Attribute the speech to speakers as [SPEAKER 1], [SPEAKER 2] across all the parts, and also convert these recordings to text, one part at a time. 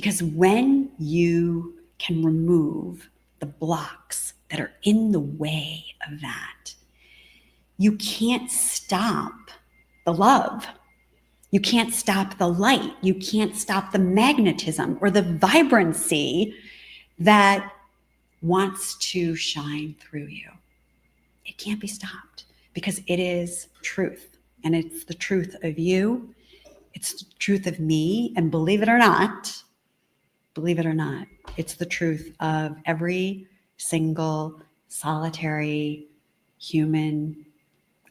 [SPEAKER 1] Because when you can remove the blocks that are in the way of that, you can't stop the love. You can't stop the light. You can't stop the magnetism or the vibrancy that wants to shine through you. It can't be stopped because it is truth. And it's the truth of you. It's the truth of me. And believe it or not, it's the truth of every single solitary human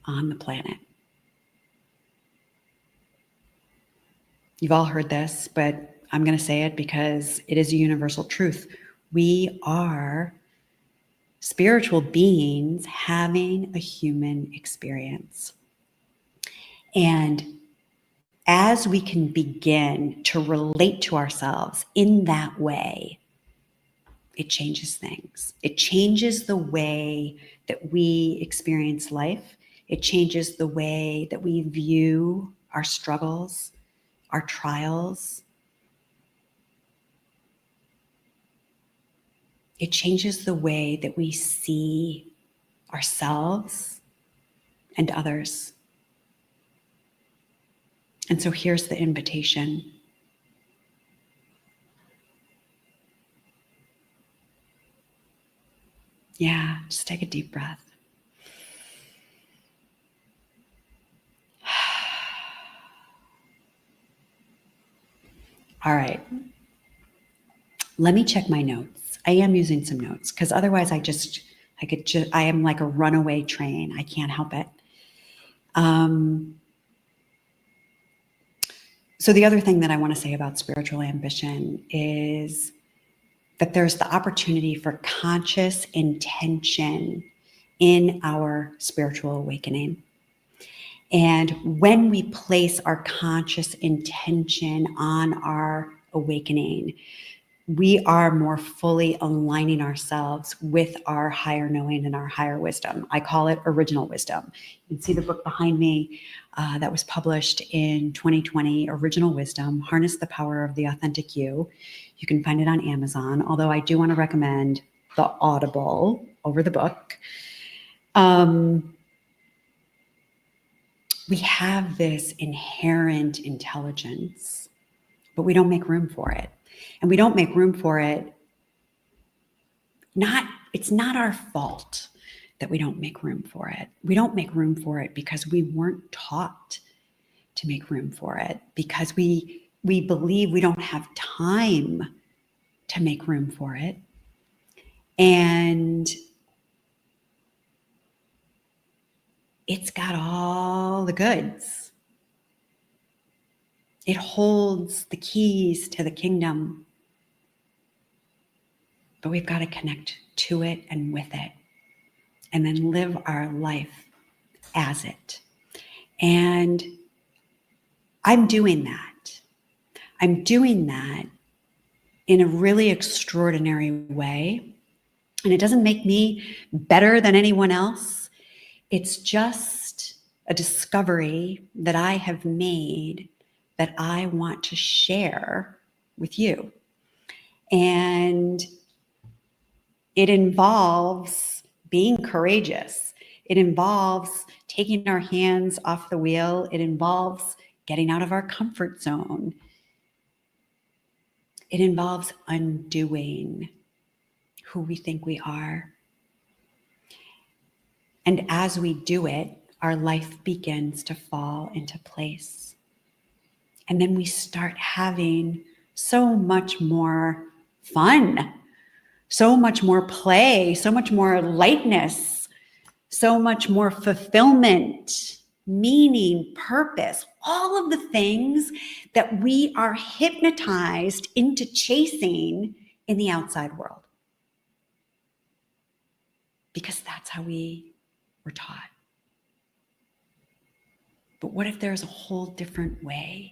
[SPEAKER 1] on the planet. You've all heard this, but I'm going to say it because it is a universal truth. We are spiritual beings having a human experience. And as we can begin to relate to ourselves in that way, it changes things. It changes the way that we experience life. It changes the way that we view our struggles, our trials. It changes the way that we see ourselves and others. And so here's the invitation. Yeah, just take a deep breath. All right. Let me check my notes. I am using some notes because otherwise I am like a runaway train. I can't help it. So the other thing that I want to say about spiritual ambition is that there's the opportunity for conscious intention in our spiritual awakening. And when we place our conscious intention on our awakening, we are more fully aligning ourselves with our higher knowing and our higher wisdom. I call it original wisdom. You can see the book behind me that was published in 2020, Original Wisdom, Harness the Power of the Authentic You. You can find it on Amazon, although I do want to recommend the Audible over the book. We have this inherent intelligence, but we don't make room for it. And we don't make room for it. It's not our fault that we don't make room for it. We don't make room for it because we weren't taught to make room for it, because we believe we don't have time to make room for it. And it's got all the goods. It holds the keys to the kingdom. But we've got to connect to it and with it, and then live our life as it. And I'm doing that. I'm doing that in a really extraordinary way. And it doesn't make me better than anyone else. It's just a discovery that I have made that I want to share with you. And it involves being courageous. It involves taking our hands off the wheel. It involves getting out of our comfort zone. It involves undoing who we think we are. And as we do it, our life begins to fall into place. And then we start having so much more fun, so much more play, so much more lightness, so much more fulfillment, meaning, purpose, all of the things that we are hypnotized into chasing in the outside world. Because that's how we were taught. But what if there's a whole different way